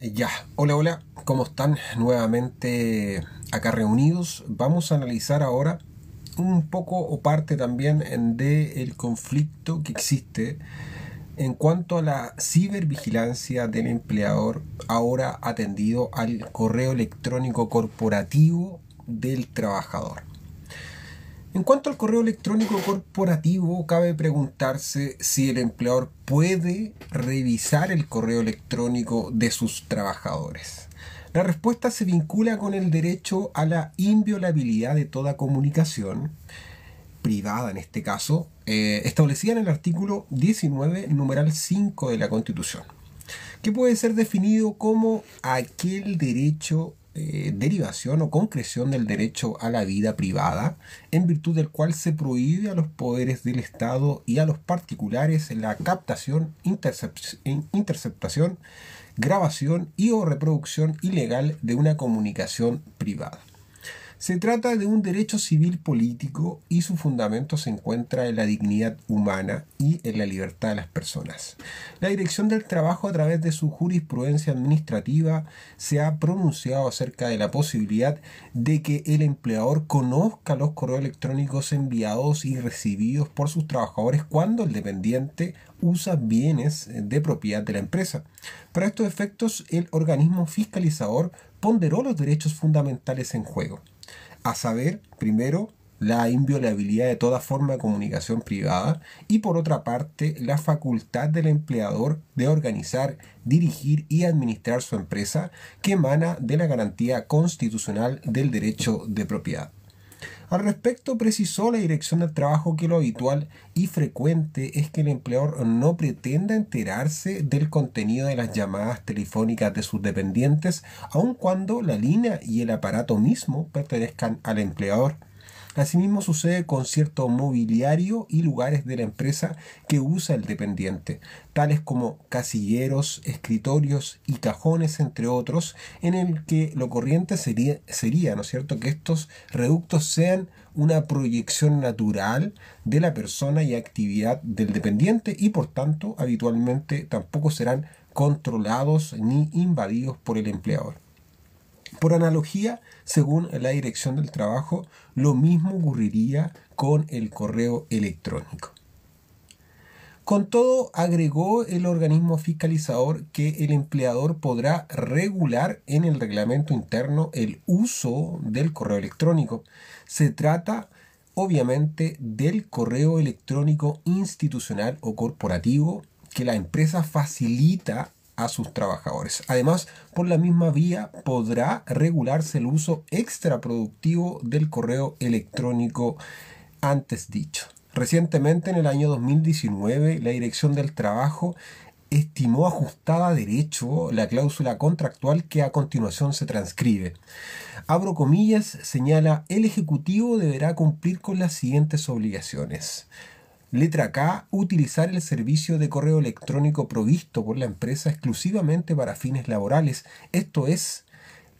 Ya, hola, hola, ¿cómo están? Nuevamente acá reunidos. Vamos a analizar ahora un poco o parte también de el conflicto que existe en cuanto a la cibervigilancia del empleador ahora atendido al correo electrónico corporativo del trabajador. En cuanto al correo electrónico corporativo, cabe preguntarse si el empleador puede revisar el correo electrónico de sus trabajadores. La respuesta se vincula con el derecho a la inviolabilidad de toda comunicación, privada en este caso, establecida en el artículo 19, numeral 5 de la Constitución, que puede ser definido como aquel derecho, derivación o concreción del derecho a la vida privada, en virtud del cual se prohíbe a los poderes del Estado y a los particulares la captación, interceptación, grabación y o reproducción ilegal de una comunicación privada. Se trata de un derecho civil político y su fundamento se encuentra en la dignidad humana y en la libertad de las personas. La Dirección del Trabajo, a través de su jurisprudencia administrativa, se ha pronunciado acerca de la posibilidad de que el empleador conozca los correos electrónicos enviados y recibidos por sus trabajadores cuando el dependiente usa bienes de propiedad de la empresa. Para estos efectos, el organismo fiscalizador ponderó los derechos fundamentales en juego, a saber, primero, la inviolabilidad de toda forma de comunicación privada y por otra parte la facultad del empleador de organizar, dirigir y administrar su empresa, que emana de la garantía constitucional del derecho de propiedad. Al respecto, precisó la Dirección del Trabajo que lo habitual y frecuente es que el empleador no pretenda enterarse del contenido de las llamadas telefónicas de sus dependientes, aun cuando la línea y el aparato mismo pertenezcan al empleador. Asimismo sucede con cierto mobiliario y lugares de la empresa que usa el dependiente, tales como casilleros, escritorios y cajones, entre otros, en el que lo corriente sería, ¿no es cierto?, que estos reductos sean una proyección natural de la persona y actividad del dependiente y por tanto habitualmente tampoco serán controlados ni invadidos por el empleador. Por analogía, según la Dirección del Trabajo, lo mismo ocurriría con el correo electrónico. Con todo, agregó el organismo fiscalizador que el empleador podrá regular en el reglamento interno el uso del correo electrónico. Se trata, obviamente, del correo electrónico institucional o corporativo que la empresa facilita a sus trabajadores. Además, por la misma vía podrá regularse el uso extraproductivo del correo electrónico antes dicho. Recientemente, en el año 2019, la Dirección del Trabajo estimó ajustada a derecho la cláusula contractual que a continuación se transcribe. Abro comillas, señala: el Ejecutivo deberá cumplir con las siguientes obligaciones. Letra K. Utilizar el servicio de correo electrónico provisto por la empresa exclusivamente para fines laborales, esto es,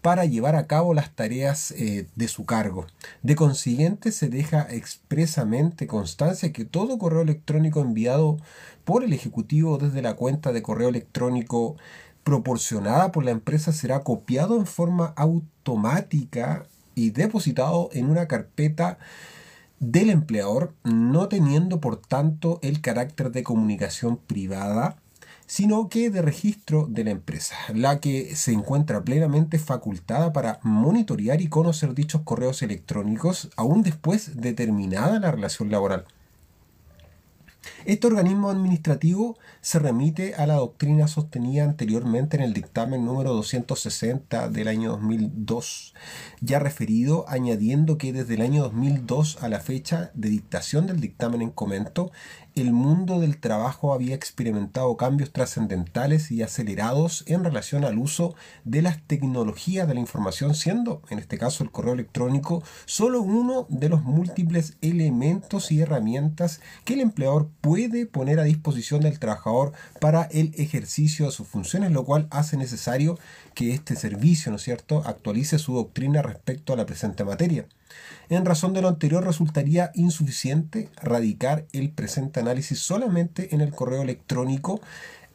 para llevar a cabo las tareas de su cargo. De consiguiente, se deja expresamente constancia que todo correo electrónico enviado por el Ejecutivo desde la cuenta de correo electrónico proporcionada por la empresa será copiado en forma automática y depositado en una carpeta del empleador, no teniendo por tanto el carácter de comunicación privada, sino que de registro de la empresa, la que se encuentra plenamente facultada para monitorear y conocer dichos correos electrónicos aún después de terminada la relación laboral. Este organismo administrativo se remite a la doctrina sostenida anteriormente en el dictamen número 260 del año 2002, ya referido, añadiendo que desde el año 2002 a la fecha de dictación del dictamen en comento, el mundo del trabajo había experimentado cambios trascendentales y acelerados en relación al uso de las tecnologías de la información, siendo, en este caso, el correo electrónico solo uno de los múltiples elementos y herramientas que el empleador puede poner a disposición del trabajador para el ejercicio de sus funciones, lo cual hace necesario que este servicio, ¿no es cierto?, actualice su doctrina respecto a la presente materia. En razón de lo anterior, resultaría insuficiente radicar el presente análisis solamente en el correo electrónico,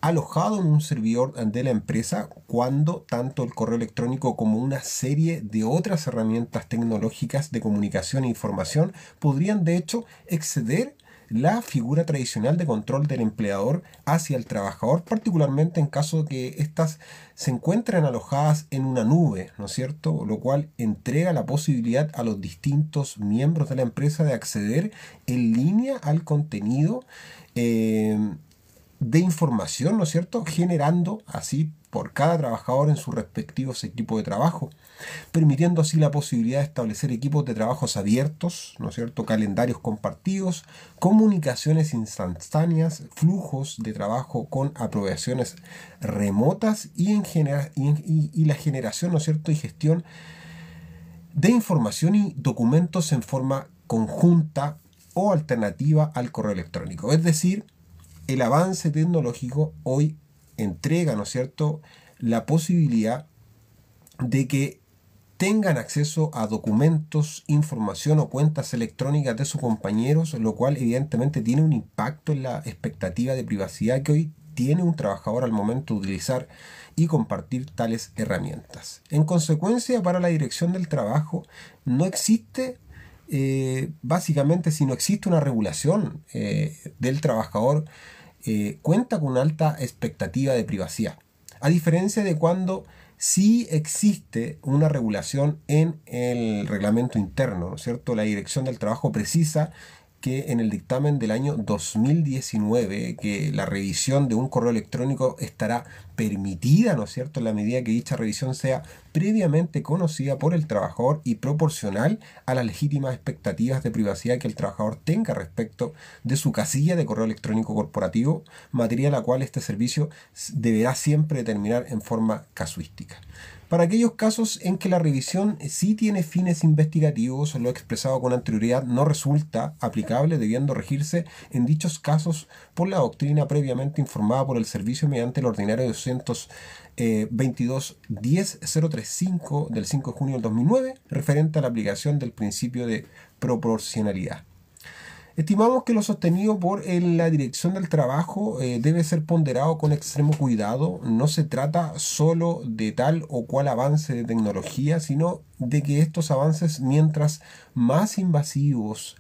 alojado en un servidor de la empresa, cuando tanto el correo electrónico como una serie de otras herramientas tecnológicas de comunicación e información podrían de hecho exceder la figura tradicional de control del empleador hacia el trabajador, particularmente en caso de que éstas se encuentren alojadas en una nube, ¿no es cierto? Lo cual entrega la posibilidad a los distintos miembros de la empresa de acceder en línea al contenido eh, de información, ¿no es cierto? Generando así por cada trabajador en sus respectivos equipos de trabajo, permitiendo así la posibilidad de establecer equipos de trabajos abiertos, ¿no es cierto?, calendarios compartidos, comunicaciones instantáneas, flujos de trabajo con aprobaciones remotas y la generación, ¿no es cierto?, y gestión de información y documentos en forma conjunta o alternativa al correo electrónico. Es decir, el avance tecnológico hoy entrega, ¿no es cierto?, la posibilidad de que tengan acceso a documentos, información o cuentas electrónicas de sus compañeros, lo cual evidentemente tiene un impacto en la expectativa de privacidad que hoy tiene un trabajador al momento de utilizar y compartir tales herramientas. En consecuencia, para la dirección del trabajo no existe, básicamente, si no existe una regulación del trabajador, cuenta con una alta expectativa de privacidad. A diferencia de cuando sí existe una regulación en el reglamento interno, ¿no es cierto? La Dirección del Trabajo precisa que en el dictamen del año 2019, que la revisión de un correo electrónico estará permitida, ¿no es cierto?, en la medida que dicha revisión sea previamente conocida por el trabajador y proporcional a las legítimas expectativas de privacidad que el trabajador tenga respecto de su casilla de correo electrónico corporativo, materia la cual este servicio deberá siempre determinar en forma casuística. Para aquellos casos en que la revisión sí tiene fines investigativos, lo expresado con anterioridad no resulta aplicable, debiendo regirse en dichos casos por la doctrina previamente informada por el servicio mediante el ordinario 222.10.035 del 5 de junio del 2009, referente a la aplicación del principio de proporcionalidad. Estimamos que lo sostenido por la Dirección del Trabajo debe ser ponderado con extremo cuidado. No se trata solo de tal o cual avance de tecnología, sino de que estos avances, mientras más invasivos,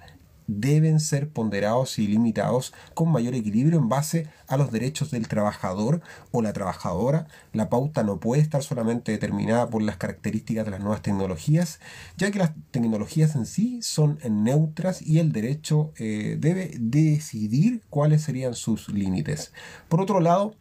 deben ser ponderados y limitados con mayor equilibrio en base a los derechos del trabajador o la trabajadora. La pauta no puede estar solamente determinada por las características de las nuevas tecnologías, ya que las tecnologías en sí son neutras y el derecho debe decidir cuáles serían sus límites. Por otro lado,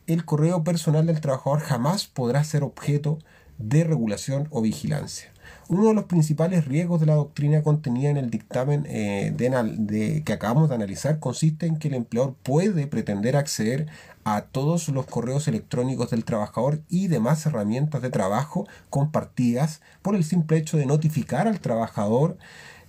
el correo personal del trabajador jamás podrá ser objeto de regulación o vigilancia. Uno de los principales riesgos de la doctrina contenida en el dictamen que acabamos de analizar consiste en que el empleador puede pretender acceder a todos los correos electrónicos del trabajador y demás herramientas de trabajo compartidas por el simple hecho de notificar al trabajador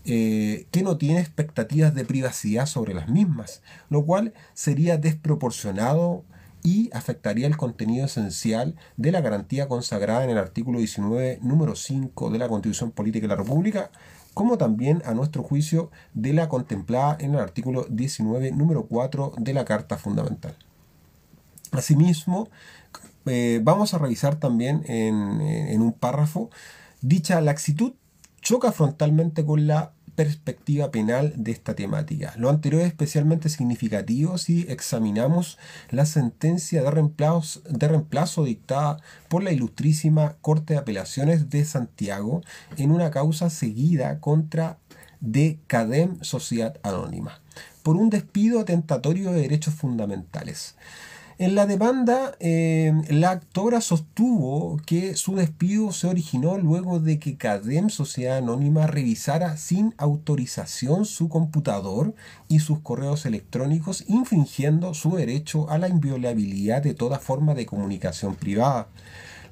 que no tiene expectativas de privacidad sobre las mismas, lo cual sería desproporcionado y afectaría el contenido esencial de la garantía consagrada en el artículo 19, número 5 de la Constitución Política de la República, como también, a nuestro juicio, de la contemplada en el artículo 19, número 4 de la Carta Fundamental. Asimismo, vamos a revisar también en un párrafo, dicha laxitud choca frontalmente con la perspectiva penal de esta temática. Lo anterior es especialmente significativo si examinamos la sentencia de reemplazo dictada por la Ilustrísima Corte de Apelaciones de Santiago en una causa seguida contra de Cadem Sociedad Anónima por un despido atentatorio de derechos fundamentales. En la demanda, la actora sostuvo que su despido se originó luego de que Cadem Sociedad Anónima revisara sin autorización su computador y sus correos electrónicos, infringiendo su derecho a la inviolabilidad de toda forma de comunicación privada.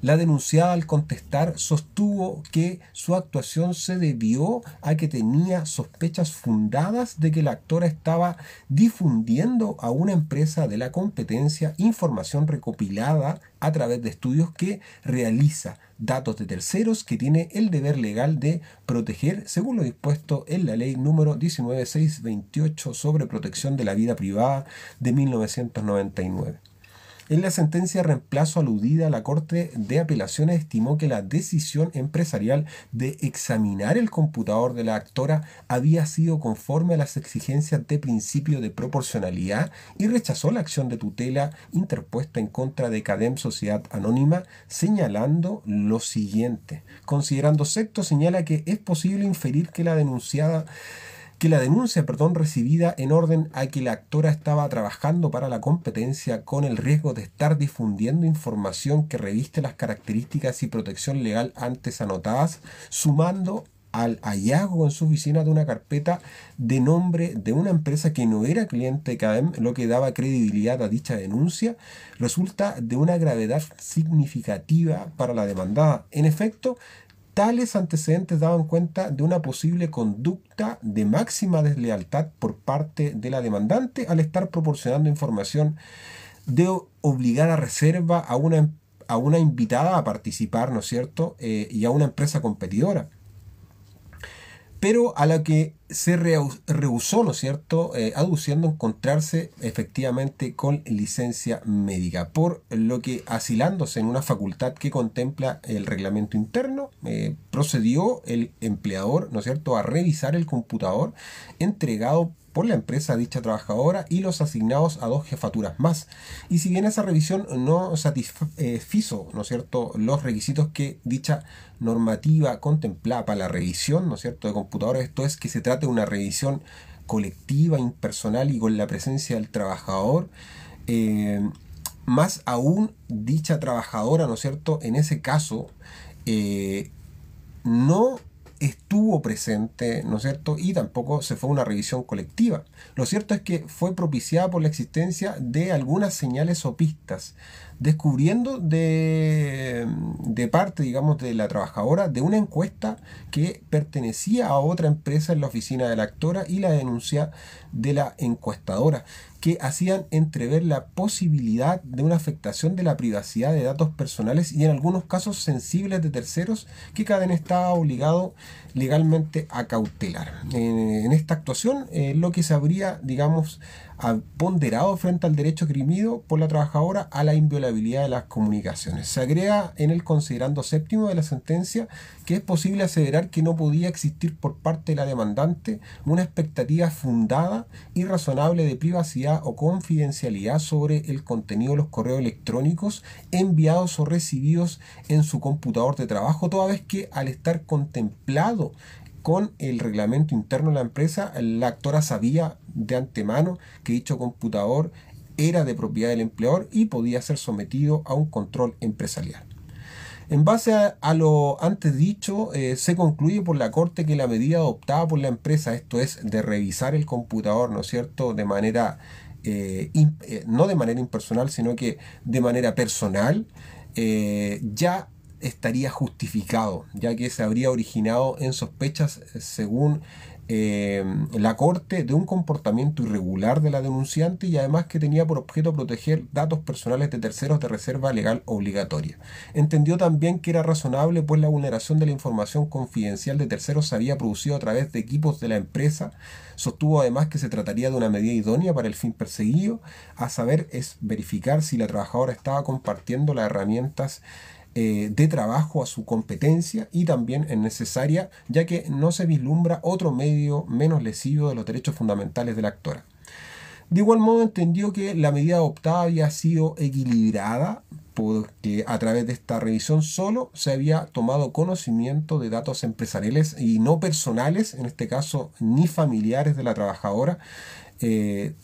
La denunciada, al contestar, sostuvo que su actuación se debió a que tenía sospechas fundadas de que la actora estaba difundiendo a una empresa de la competencia información recopilada a través de estudios que realiza, datos de terceros que tiene el deber legal de proteger, según lo dispuesto en la ley número 19628 sobre protección de la vida privada de 1999. En la sentencia de reemplazo aludida, la Corte de Apelaciones estimó que la decisión empresarial de examinar el computador de la actora había sido conforme a las exigencias de principio de proporcionalidad y rechazó la acción de tutela interpuesta en contra de Cadem Sociedad Anónima, señalando lo siguiente. Considerando secto, señala que es posible inferir que la denuncia, recibida en orden a que la actora estaba trabajando para la competencia con el riesgo de estar difundiendo información que reviste las características y protección legal antes anotadas, sumando al hallazgo en su oficina de una carpeta de nombre de una empresa que no era cliente de CADEM, lo que daba credibilidad a dicha denuncia, resulta de una gravedad significativa para la demandada. En efecto, tales antecedentes daban cuenta de una posible conducta de máxima deslealtad por parte de la demandante al estar proporcionando información de obligada reserva a una invitada a participar, ¿no es cierto?, y a una empresa competidora, pero a la que se rehusó, ¿no es cierto?, aduciendo encontrarse efectivamente con licencia médica, por lo que, asilándose en una facultad que contempla el reglamento interno, procedió el empleador, ¿no es cierto?, a revisar el computador entregado por la empresa a dicha trabajadora y los asignados a 2 jefaturas más. Y si bien esa revisión no satisfizo, ¿no es cierto?, los requisitos que dicha normativa contemplaba para la revisión, ¿no es cierto?, de computadores, esto es que se trate de una revisión colectiva, impersonal y con la presencia del trabajador, más aún dicha trabajadora, ¿no es cierto?, en ese caso no estuvo presente, ¿no es cierto?, y tampoco se fue a una revisión colectiva. Lo cierto es que fue propiciada por la existencia de algunas señales o pistas, descubriendo de parte, digamos, de la trabajadora, de una encuesta que pertenecía a otra empresa en la oficina de la actora y la denuncia de la encuestadora, que hacían entrever la posibilidad de una afectación de la privacidad de datos personales y en algunos casos sensibles de terceros que Cadem estaba obligado legalmente a cautelar. En esta actuación, lo que se habría, digamos, ponderado frente al derecho crimido por la trabajadora a la inviolabilidad de las comunicaciones. Se agrega en el considerando séptimo de la sentencia que es posible aseverar que no podía existir por parte de la demandante una expectativa fundada y razonable de privacidad o confidencialidad sobre el contenido de los correos electrónicos enviados o recibidos en su computador de trabajo, toda vez que al estar contemplado con el reglamento interno de la empresa, la actora sabía de antemano que dicho computador era de propiedad del empleador y podía ser sometido a un control empresarial. En base a lo antes dicho, se concluye por la Corte que la medida adoptada por la empresa, esto es, de revisar el computador, ¿no es cierto?, de manera, no de manera impersonal, sino que de manera personal, ya estaría justificado, ya que se habría originado en sospechas, según la Corte, de un comportamiento irregular de la denunciante y además que tenía por objeto proteger datos personales de terceros de reserva legal obligatoria. Entendió también que era razonable, pues la vulneración de la información confidencial de terceros se había producido a través de equipos de la empresa. Sostuvo además que se trataría de una medida idónea para el fin perseguido, a saber, es verificar si la trabajadora estaba compartiendo las herramientas de trabajo a su competencia y también es necesaria, ya que no se vislumbra otro medio menos lesivo de los derechos fundamentales de la actora. De igual modo entendió que la medida adoptada había sido equilibrada porque a través de esta revisión solo se había tomado conocimiento de datos empresariales y no personales, en este caso ni familiares de la trabajadora. En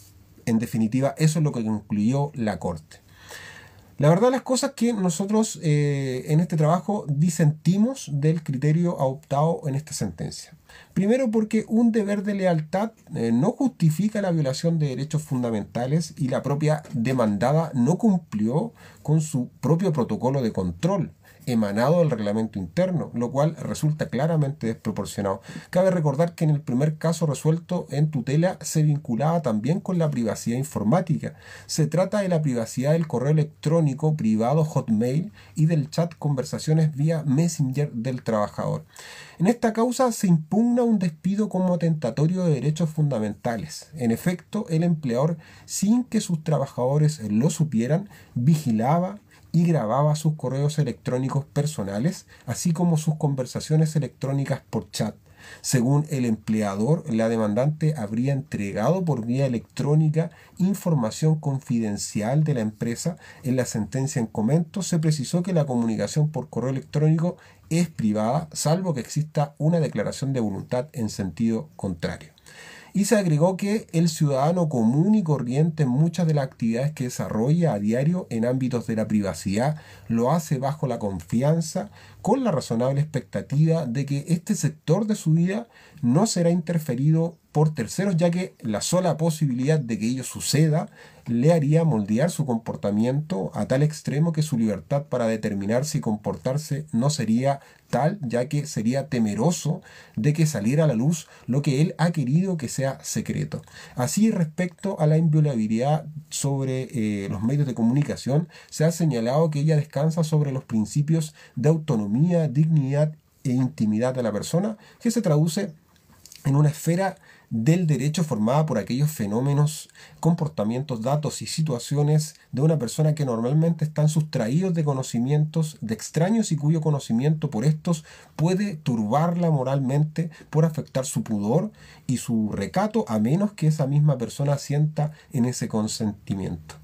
definitiva, eso es lo que concluyó la Corte. La verdad las cosas es que nosotros en este trabajo disentimos del criterio adoptado en esta sentencia. Primero porque un deber de lealtad no justifica la violación de derechos fundamentales y la propia demandada no cumplió con su propio protocolo de control emanado del reglamento interno, lo cual resulta claramente desproporcionado. Cabe recordar que en el primer caso resuelto en tutela se vinculaba también con la privacidad informática. Se trata de la privacidad del correo electrónico electrónico privado Hotmail y del chat conversaciones vía Messenger del trabajador. En esta causa se impugna un despido como atentatorio de derechos fundamentales. En efecto, el empleador, sin que sus trabajadores lo supieran, vigilaba y grababa sus correos electrónicos personales, así como sus conversaciones electrónicas por chat. Según el empleador, la demandante habría entregado por vía electrónica información confidencial de la empresa. En la sentencia en comento se precisó que la comunicación por correo electrónico es privada, salvo que exista una declaración de voluntad en sentido contrario. Y se agregó que el ciudadano común y corriente en muchas de las actividades que desarrolla a diario en ámbitos de la privacidad lo hace bajo la confianza, con la razonable expectativa de que este sector de su vida no será interferido por terceros, ya que la sola posibilidad de que ello suceda le haría moldear su comportamiento a tal extremo que su libertad para determinarse y comportarse no sería tal, ya que sería temeroso de que saliera a la luz lo que él ha querido que sea secreto. Así, respecto a la inviolabilidad sobre los medios de comunicación, se ha señalado que ella descansa sobre los principios de autonomía, dignidad e intimidad de la persona, que se traduce en una esfera del derecho formada por aquellos fenómenos, comportamientos, datos y situaciones de una persona que normalmente están sustraídos de conocimientos de extraños y cuyo conocimiento por estos puede turbarla moralmente por afectar su pudor y su recato, a menos que esa misma persona sienta en ese consentimiento.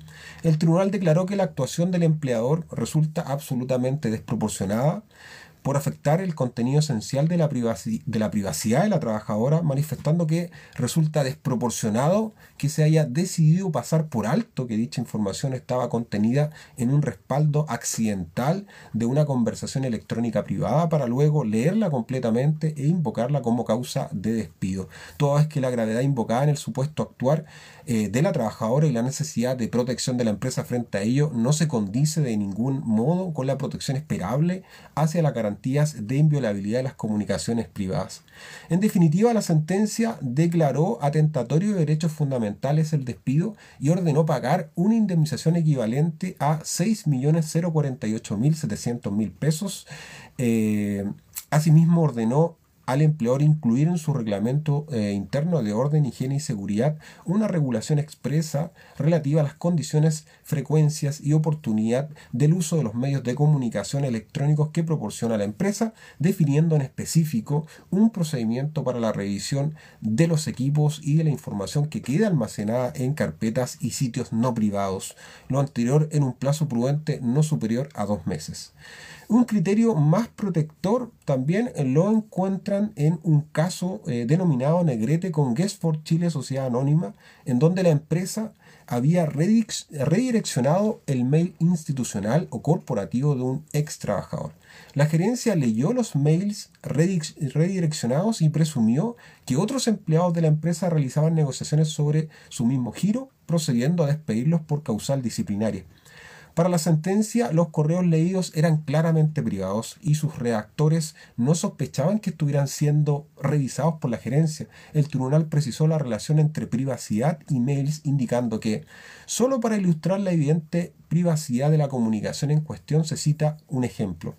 El tribunal declaró que la actuación del empleador resulta absolutamente desproporcionada por afectar el contenido esencial de la privacidad de la trabajadora, manifestando que resulta desproporcionado que se haya decidido pasar por alto que dicha información estaba contenida en un respaldo accidental de una conversación electrónica privada para luego leerla completamente e invocarla como causa de despido. Toda vez que la gravedad invocada en el supuesto actuar de la trabajadora y la necesidad de protección de la empresa frente a ello no se condice de ningún modo con la protección esperable hacia las garantías de inviolabilidad de las comunicaciones privadas. En definitiva, la sentencia declaró atentatorio de derechos fundamentales el despido y ordenó pagar una indemnización equivalente a 6.048.700 pesos. Asimismo, ordenó al empleador incluir en su reglamento interno de orden, higiene y seguridad una regulación expresa relativa a las condiciones, frecuencias y oportunidad del uso de los medios de comunicación electrónicos que proporciona la empresa, definiendo en específico un procedimiento para la revisión de los equipos y de la información que queda almacenada en carpetas y sitios no privados, lo anterior en un plazo prudente no superior a 2 meses. Un criterio más protector también lo encuentran en un caso denominado Negrete con Guestford Chile Sociedad Anónima, en donde la empresa había redireccionado el mail institucional o corporativo de un ex trabajador. La gerencia leyó los mails redireccionados y presumió que otros empleados de la empresa realizaban negociaciones sobre su mismo giro, procediendo a despedirlos por causal disciplinaria. Para la sentencia, los correos leídos eran claramente privados y sus redactores no sospechaban que estuvieran siendo revisados por la gerencia. El tribunal precisó la relación entre privacidad y mails, indicando que, solo para ilustrar la evidente privacidad de la comunicación en cuestión, se cita un ejemplo.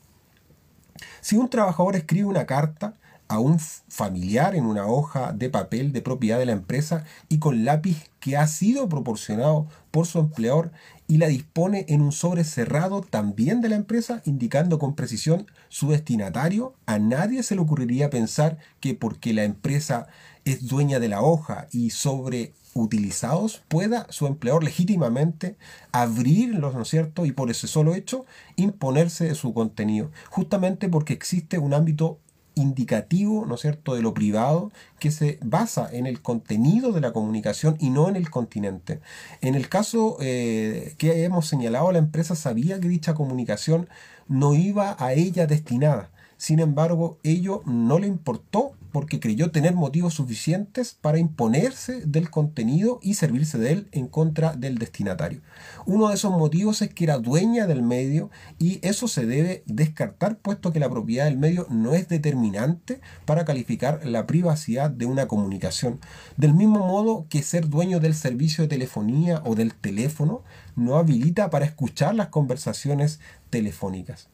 Si un trabajador escribe una carta a un familiar en una hoja de papel de propiedad de la empresa y con lápiz que ha sido proporcionado por su empleador y la dispone en un sobre cerrado también de la empresa, indicando con precisión su destinatario, a nadie se le ocurriría pensar que porque la empresa es dueña de la hoja y sobre utilizados, pueda su empleador legítimamente abrirlos, ¿no es cierto? Y por ese solo hecho imponerse de su contenido, justamente porque existe un ámbito indicativo, ¿no es cierto?, de lo privado que se basa en el contenido de la comunicación y no en el continente. En el caso que hemos señalado, la empresa sabía que dicha comunicación no iba a ella destinada. Sin embargo, ello no le importó porque creyó tener motivos suficientes para imponerse del contenido y servirse de él en contra del destinatario. Uno de esos motivos es que era dueña del medio y eso se debe descartar puesto que la propiedad del medio no es determinante para calificar la privacidad de una comunicación. Del mismo modo que ser dueño del servicio de telefonía o del teléfono no habilita para escuchar las conversaciones telefónicas.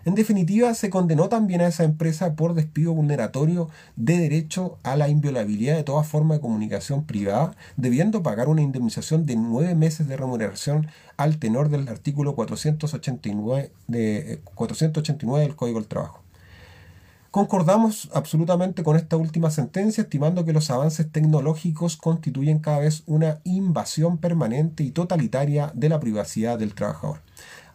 En definitiva, se condenó también a esa empresa por despido vulneratorio de derecho a la inviolabilidad de toda forma de comunicación privada, debiendo pagar una indemnización de 9 meses de remuneración al tenor del artículo 489 del Código del Trabajo. Concordamos absolutamente con esta última sentencia, estimando que los avances tecnológicos constituyen cada vez una invasión permanente y totalitaria de la privacidad del trabajador.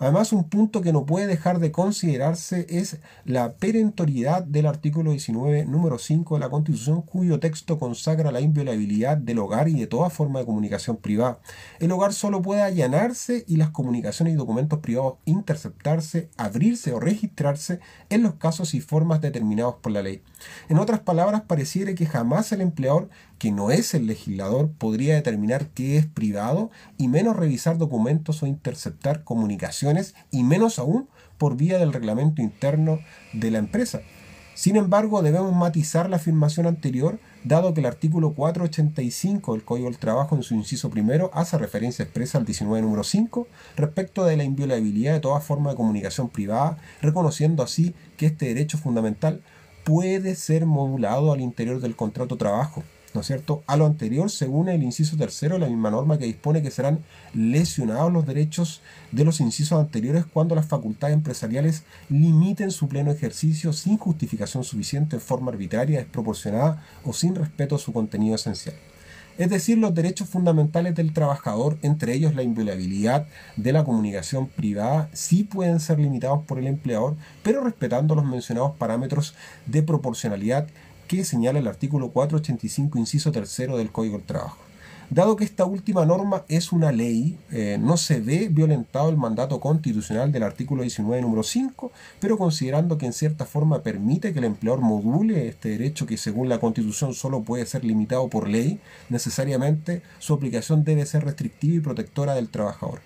Además, un punto que no puede dejar de considerarse es la perentoriedad del artículo 19, número 5 de la Constitución, cuyo texto consagra la inviolabilidad del hogar y de toda forma de comunicación privada. El hogar solo puede allanarse y las comunicaciones y documentos privados interceptarse, abrirse o registrarse en los casos y formas determinados por la ley. En otras palabras, pareciera que jamás el empleador, que no es el legislador, podría determinar qué es privado y menos revisar documentos o interceptar comunicaciones y menos aún por vía del reglamento interno de la empresa. Sin embargo, debemos matizar la afirmación anterior, dado que el artículo 485 del Código del Trabajo en su inciso primero hace referencia expresa al 19 número 5 respecto de la inviolabilidad de toda forma de comunicación privada, reconociendo así que este derecho fundamental puede ser modulado al interior del contrato de trabajo, ¿no es cierto? A lo anterior se une el inciso tercero de la misma norma que dispone que serán lesionados los derechos de los incisos anteriores cuando las facultades empresariales limiten su pleno ejercicio sin justificación suficiente en forma arbitraria, desproporcionada o sin respeto a su contenido esencial. Es decir, los derechos fundamentales del trabajador, entre ellos la inviolabilidad de la comunicación privada, sí pueden ser limitados por el empleador, pero respetando los mencionados parámetros de proporcionalidad que señala el artículo 485, inciso tercero del Código del Trabajo. Dado que esta última norma es una ley, no se ve violentado el mandato constitucional del artículo 19, número 5, pero considerando que en cierta forma permite que el empleador module este derecho que según la Constitución solo puede ser limitado por ley, necesariamente su aplicación debe ser restrictiva y protectora del trabajador.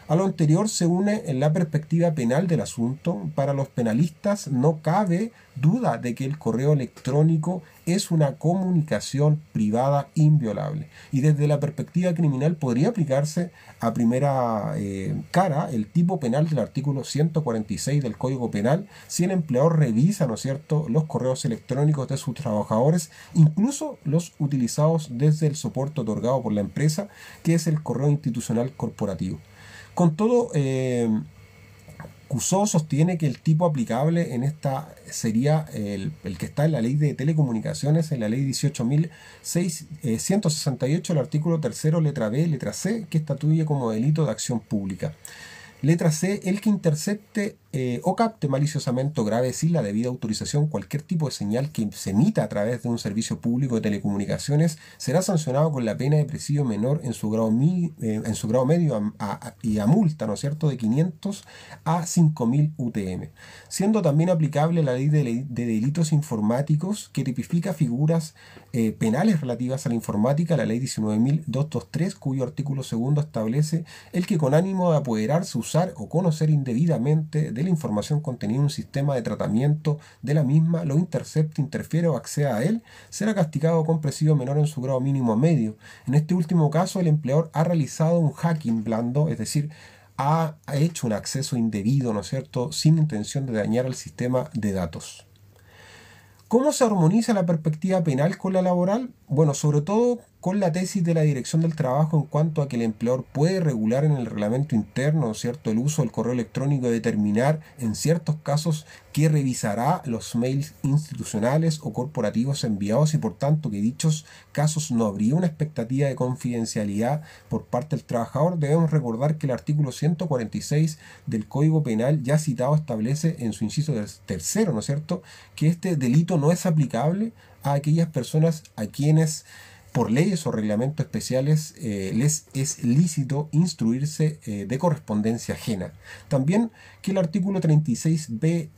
A lo anterior se une en la perspectiva penal del asunto. Para los penalistas no cabe duda de que el correo electrónico es una comunicación privada inviolable. Y desde la perspectiva criminal podría aplicarse a primera cara el tipo penal del artículo 146 del Código Penal si el empleador revisa, ¿no es cierto?, los correos electrónicos de sus trabajadores, incluso los utilizados desde el soporte otorgado por la empresa, que es el correo institucional corporativo. Con todo, Cusó sostiene que el tipo aplicable en esta sería el que está en la ley de telecomunicaciones, en la ley 18.168, el artículo tercero, letra B, letra C, que estatuye como delito de acción pública. Letra C, el que intercepte o capte maliciosamente o grave sin la debida autorización cualquier tipo de señal que se emita a través de un servicio público de telecomunicaciones será sancionado con la pena de presidio menor en su grado medio y a multa, ¿no es cierto?, de 500 a 5.000 UTM. Siendo también aplicable la ley de delitos informáticos que tipifica figuras penales relativas a la informática, la ley 19.223, cuyo artículo segundo establece el que con ánimo de apoderarse, usar o conocer indebidamente de la información contenida en un sistema de tratamiento de la misma, lo intercepte, interfiere o acceda a él, será castigado con presidio menor en su grado mínimo a medio. En este último caso, el empleador ha realizado un hacking blando, es decir, ha hecho un acceso indebido, ¿no es cierto?, sin intención de dañar al sistema de datos. ¿Cómo se armoniza la perspectiva penal con la laboral? Bueno, sobre todo con la tesis de la Dirección del Trabajo en cuanto a que el empleador puede regular en el reglamento interno, ¿cierto?, el uso del correo electrónico y determinar en ciertos casos que revisará los mails institucionales o corporativos enviados y por tanto que dichos casos no habría una expectativa de confidencialidad por parte del trabajador. Debemos recordar que el artículo 146 del Código Penal ya citado establece en su inciso tercero, ¿no es cierto?, que este delito no es aplicable a aquellas personas a quienes por leyes o reglamentos especiales les es lícito instruirse de correspondencia ajena. También que el artículo 36b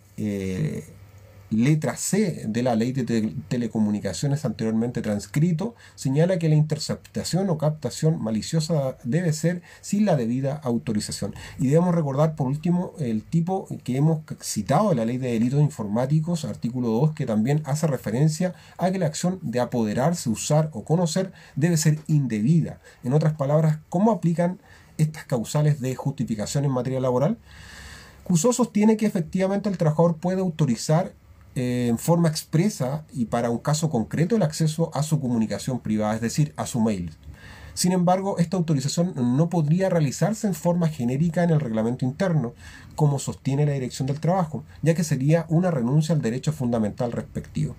letra C de la ley de telecomunicaciones anteriormente transcrito, señala que la interceptación o captación maliciosa debe ser sin la debida autorización. Y debemos recordar por último el tipo que hemos citado de la ley de delitos informáticos, artículo 2, que también hace referencia a que la acción de apoderarse, usar o conocer debe ser indebida. En otras palabras, ¿cómo aplican estas causales de justificación en materia laboral? Cusó sostiene que efectivamente el trabajador puede autorizar en forma expresa y para un caso concreto el acceso a su comunicación privada, es decir, a su mail. Sin embargo, esta autorización no podría realizarse en forma genérica en el reglamento interno, como sostiene la Dirección del Trabajo, ya que sería una renuncia al derecho fundamental respectivo.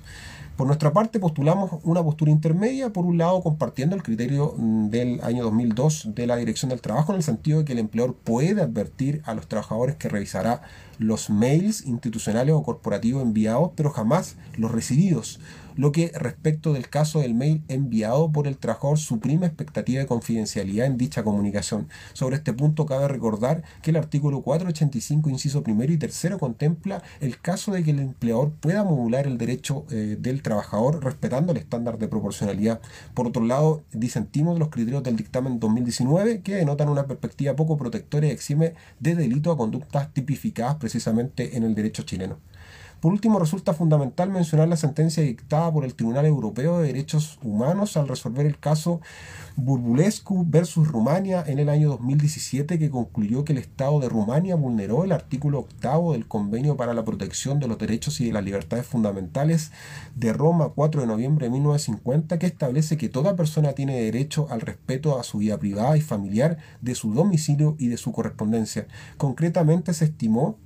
Por nuestra parte, postulamos una postura intermedia, por un lado compartiendo el criterio del año 2002 de la Dirección del Trabajo, en el sentido de que el empleador puede advertir a los trabajadores que revisará los mails institucionales o corporativos enviados, pero jamás los recibidos, lo que respecto del caso del mail enviado por el trabajador suprime expectativa de confidencialidad en dicha comunicación. Sobre este punto cabe recordar que el artículo 485, inciso primero y tercero, contempla el caso de que el empleador pueda modular el derecho del trabajador respetando el estándar de proporcionalidad. Por otro lado, disentimos de los criterios del dictamen 2019 que denotan una perspectiva poco protectora y exime de delito a conductas tipificadas precisamente en el derecho chileno. Por último, resulta fundamental mencionar la sentencia dictada por el Tribunal Europeo de Derechos Humanos al resolver el caso Burbulescu versus Rumania en el año 2017, que concluyó que el Estado de Rumania vulneró el artículo 8 del Convenio para la Protección de los Derechos y de las Libertades Fundamentales de Roma, 4 de noviembre de 1950, que establece que toda persona tiene derecho al respeto a su vida privada y familiar, de su domicilio y de su correspondencia. Concretamente, se estimó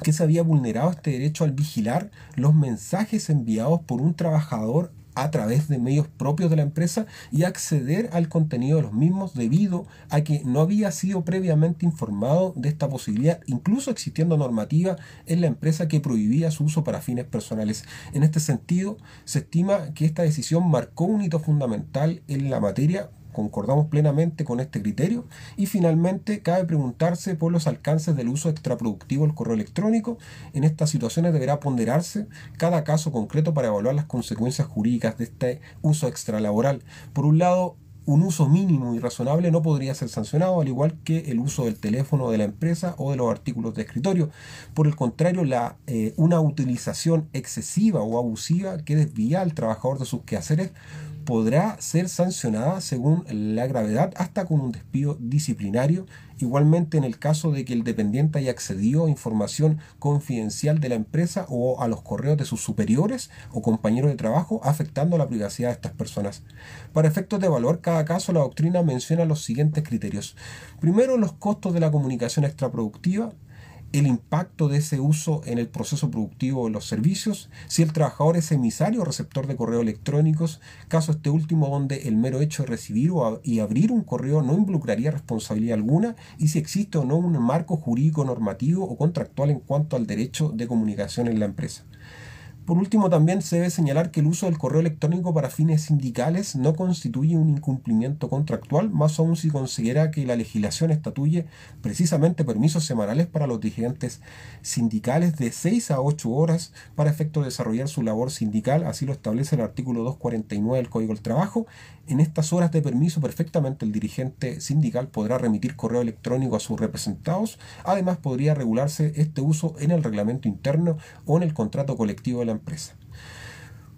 que se había vulnerado este derecho al vigilar los mensajes enviados por un trabajador a través de medios propios de la empresa y acceder al contenido de los mismos debido a que no había sido previamente informado de esta posibilidad, incluso existiendo normativa en la empresa que prohibía su uso para fines personales. En este sentido, se estima que esta decisión marcó un hito fundamental en la materia. Concordamos plenamente con este criterio y finalmente cabe preguntarse por los alcances del uso extraproductivo del correo electrónico. En estas situaciones deberá ponderarse cada caso concreto para evaluar las consecuencias jurídicas de este uso extralaboral. Por un lado, un uso mínimo y razonable no podría ser sancionado, al igual que el uso del teléfono de la empresa o de los artículos de escritorio. Por el contrario, una utilización excesiva o abusiva que desvía al trabajador de sus quehaceres podrá ser sancionada según la gravedad hasta con un despido disciplinario. Igualmente en el caso de que el dependiente haya accedido a información confidencial de la empresa o a los correos de sus superiores o compañeros de trabajo, afectando la privacidad de estas personas. Para efectos de evaluar cada caso, la doctrina menciona los siguientes criterios. Primero, los costos de la comunicación extraproductiva, el impacto de ese uso en el proceso productivo de los servicios, si el trabajador es emisario o receptor de correos electrónicos, caso este último donde el mero hecho de recibir y abrir un correo no involucraría responsabilidad alguna, y si existe o no un marco jurídico normativo o contractual en cuanto al derecho de comunicación en la empresa. Por último, también se debe señalar que el uso del correo electrónico para fines sindicales no constituye un incumplimiento contractual, más aún si considera que la legislación estatuye precisamente permisos semanales para los dirigentes sindicales de 6 a 8 horas para efecto de desarrollar su labor sindical, así lo establece el artículo 249 del Código del Trabajo. En estas horas de permiso perfectamente el dirigente sindical podrá remitir correo electrónico a sus representados. Además, podría regularse este uso en el reglamento interno o en el contrato colectivo de la empresa.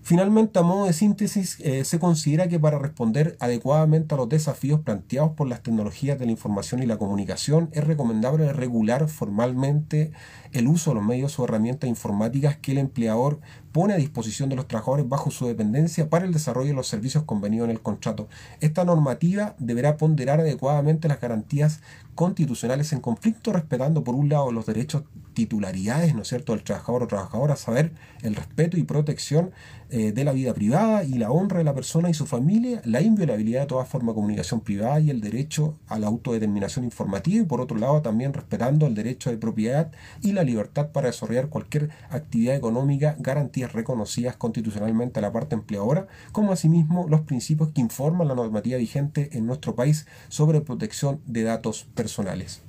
Finalmente, a modo de síntesis, se considera que para responder adecuadamente a los desafíos planteados por las tecnologías de la información y la comunicación, es recomendable regular formalmente el uso de los medios o herramientas informáticas que el empleador pone a disposición de los trabajadores bajo su dependencia para el desarrollo de los servicios convenidos en el contrato. Esta normativa deberá ponderar adecuadamente las garantías constitucionales en conflicto, respetando por un lado los derechos titularidades, ¿no es cierto?, del trabajador o trabajadora, a saber, el respeto y protección de la vida privada y la honra de la persona y su familia, la inviolabilidad de toda forma de comunicación privada y el derecho a la autodeterminación informativa, y por otro lado también respetando el derecho de propiedad y la libertad para desarrollar cualquier actividad económica, garantías reconocidas constitucionalmente a la parte empleadora, como asimismo los principios que informan la normativa vigente en nuestro país sobre protección de datos personales.